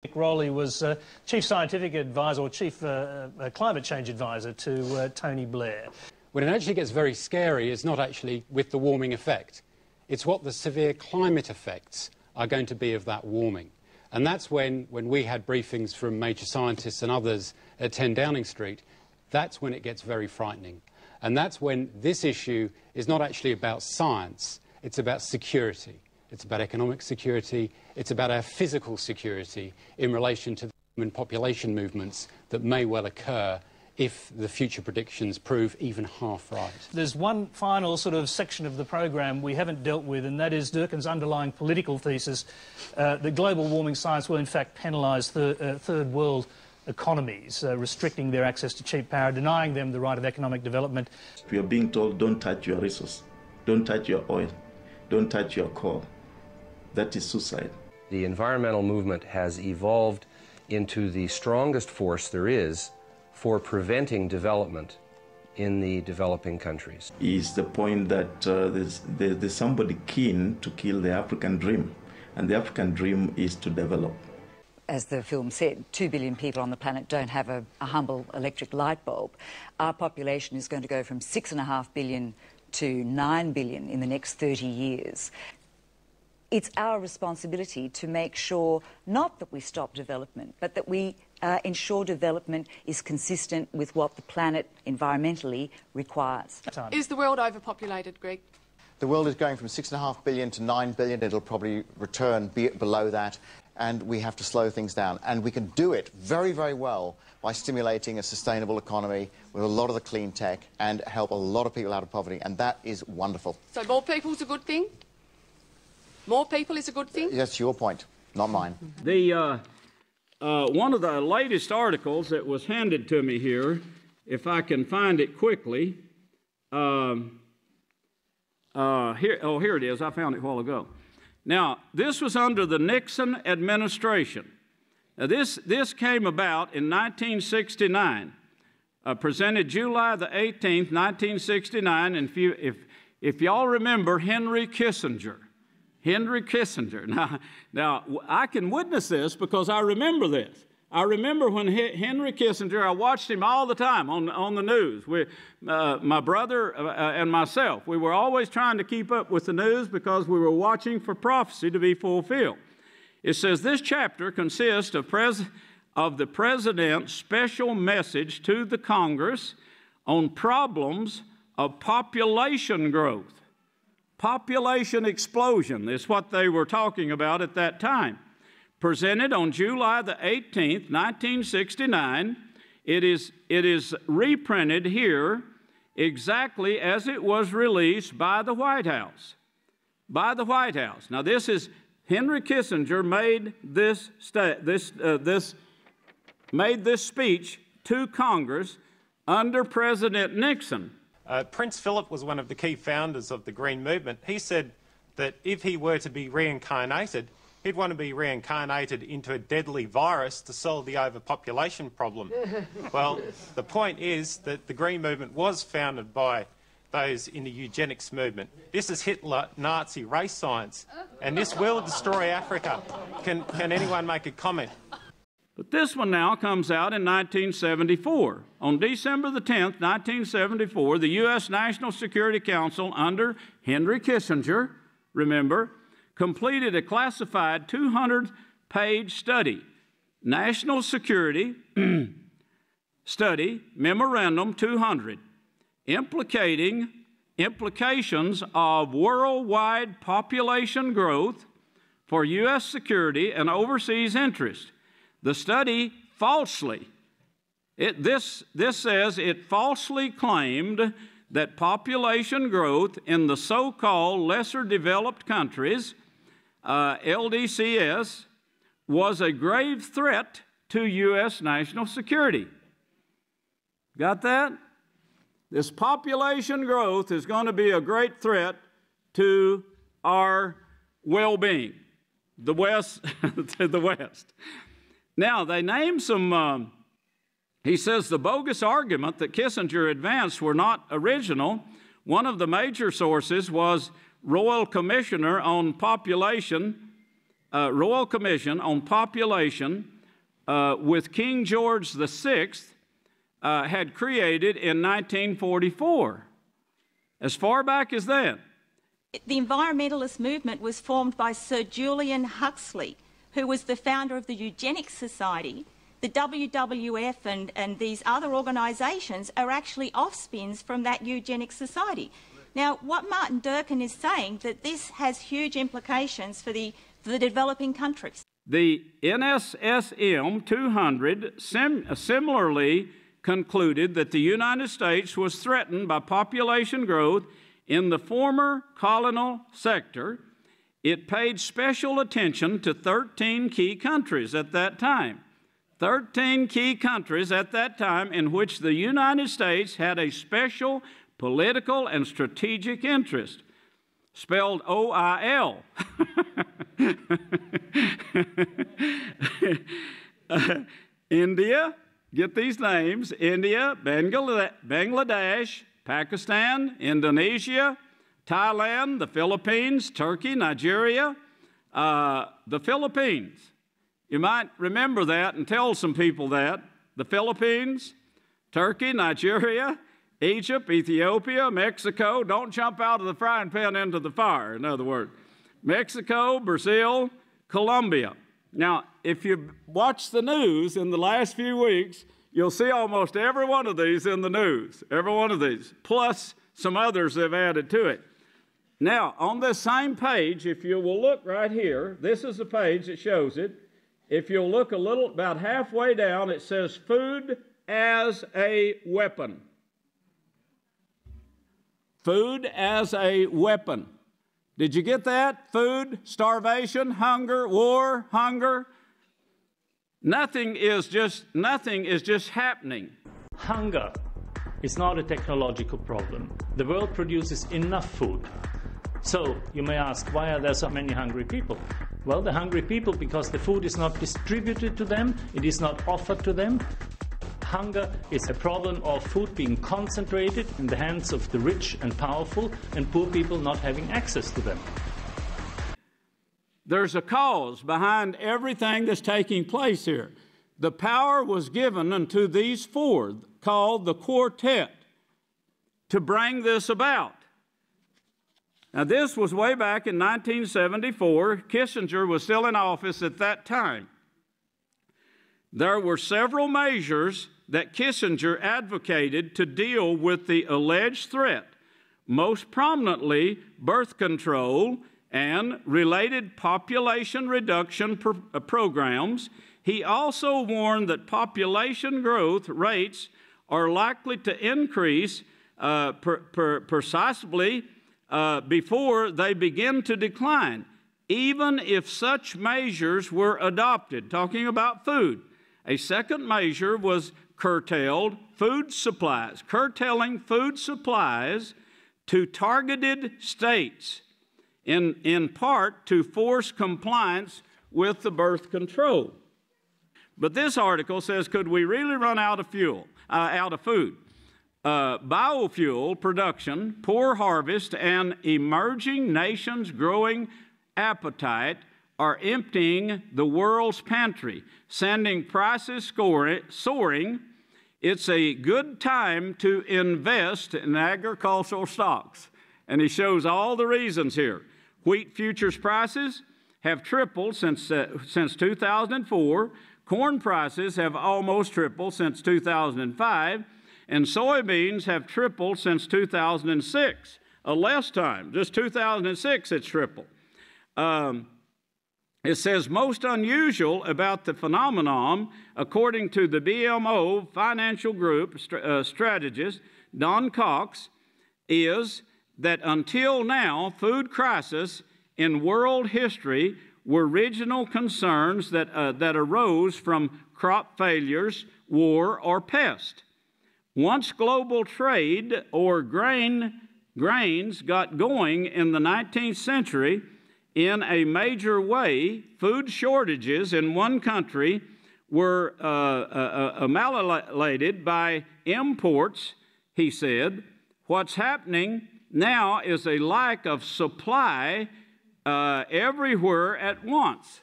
Nick Rowley was Chief Scientific Advisor or Chief Climate Change Advisor to Tony Blair. When it actually gets very scary, it's not actually with the warming effect. It's what the severe climate effects are going to be of that warming. And that's when we had briefings from major scientists and others at 10 Downing Street, that's when it gets very frightening. And that's when this issue is not actually about science, it's about security. It's about economic security, it's about our physical security in relation to the human population movements that may well occur if the future predictions prove even half right. There's one final sort of section of the program we haven't dealt with, and that is Durkin's underlying political thesis that global warming science will in fact penalise third world economies, restricting their access to cheap power, denying them the right of economic development. We are being told, don't touch your resource, don't touch your oil, don't touch your coal. That is suicide. The environmental movement has evolved into the strongest force there is for preventing development in the developing countries. Is the point that there's somebody keen to kill the African dream, and the African dream is to develop. As the film said, 2 billion people on the planet don't have a humble electric light bulb. Our population is going to go from 6.5 billion to 9 billion in the next 30 years. It's our responsibility to make sure not that we stop development, but that we ensure development is consistent with what the planet environmentally requires. Is the world overpopulated, Greg? The world is going from 6.5 billion to 9 billion. It'll probably return below that, and we have to slow things down. And we can do it very, very well by stimulating a sustainable economy with a lot of the clean tech and help a lot of people out of poverty, and that is wonderful. So more people is a good thing? More people is a good thing? That's your point, not mine. One of the latest articles that was handed to me here, if I can find it quickly, here it is. I found it a while ago. Now, this was under the Nixon administration. Now, this came about in 1969, presented July the 18th, 1969, and if y'all remember Henry Kissinger. Henry Kissinger. Now, I can witness this because I remember this. I remember when Henry Kissinger, I watched him all the time on the news. My brother and myself, we were always trying to keep up with the news because we were watching for prophecy to be fulfilled. It says, this chapter consists of the President's special message to the Congress on problems of population growth. Population explosion is what they were talking about at that time. Presented on July the 18th, 1969. It is reprinted here exactly as it was released by the White House. By the White House. Now, this is Henry Kissinger made this speech to Congress under President Nixon. Prince Philip was one of the key founders of the Green Movement. He said that if he were to be reincarnated, he'd want to be reincarnated into a deadly virus to solve the overpopulation problem. Well, the point is that the Green Movement was founded by those in the eugenics movement. This is Hitler, Nazi race science, and this will destroy Africa. Can anyone make a comment? But this one now comes out in 1974. On December the 10th, 1974, the U.S. National Security Council under Henry Kissinger, remember, completed a classified 200-page study, National Security Study Memorandum 200, implications of worldwide population growth for U.S. security and overseas interests. The study falsely, this says it falsely claimed that population growth in the so-called lesser developed countries, LDCs, was a grave threat to U.S. national security. Got that? This population growth is going to be a great threat to our well-being, the West, to the West. Now, they name some, he says the bogus argument that Kissinger advanced were not original. One of the major sources was Royal Commission on Population, with King George VI had created in 1944. As far back as that. The environmentalist movement was formed by Sir Julian Huxley, who was the founder of the Eugenics Society. The WWF and these other organisations are actually offspins from that Eugenics Society. Now, what Martin Durkin is saying, that this has huge implications for the developing countries. The NSSM 200 similarly concluded that the United States was threatened by population growth in the former colonial sector. It paid special attention to 13 key countries at that time. 13 key countries at that time in which the United States had a special political and strategic interest, spelled OIL. India, get these names, India, Bangladesh, Pakistan, Indonesia, Thailand, the Philippines, Turkey, Nigeria, the Philippines. You might remember that and tell some people that. The Philippines, Turkey, Nigeria, Egypt, Ethiopia, Mexico. Don't jump out of the frying pan into the fire, in other words. Mexico, Brazil, Colombia. Now, if you watch the news in the last few weeks, you'll see almost every one of these in the news, every one of these, plus some others they've added to it. Now, on this same page, if you will look right here, this is the page that shows it. If you'll look a little, about halfway down, it says food as a weapon. Food as a weapon. Did you get that? Food, starvation, hunger, war, hunger. Nothing is just happening. Hunger is not a technological problem. The world produces enough food. So you may ask, why are there so many hungry people? Well, they're hungry people because the food is not distributed to them, it is not offered to them. Hunger is a problem of food being concentrated in the hands of the rich and powerful, and poor people not having access to them. There's a cause behind everything that's taking place here. The power was given unto these four, called the Quartet, to bring this about. Now, this was way back in 1974. Kissinger was still in office at that time. There were several measures that Kissinger advocated to deal with the alleged threat, most prominently birth control and related population reduction programs. He also warned that population growth rates are likely to increase precisely before they begin to decline, even if such measures were adopted. Talking about food. A second measure was curtailed food supplies, curtailing food supplies to targeted states, in part to force compliance with the birth control. But this article says, could we really run out of food? Biofuel production, poor harvest, and emerging nations' growing appetite are emptying the world's pantry, sending prices soaring. It's a good time to invest in agricultural stocks. And he shows all the reasons here. Wheat futures prices have tripled since 2004. Corn prices have almost tripled since 2005. And soybeans have tripled since 2006. A less time, just 2006 it's tripled. It says most unusual about the phenomenon, according to the BMO Financial Group strategist Don Cox, is that until now, food crises in world history were regional concerns that arose from crop failures, war, or pest. Once global trade or grains got going in the 19th century in a major way, food shortages in one country were ameliorated by imports, he said. What's happening now is a lack of supply everywhere at once.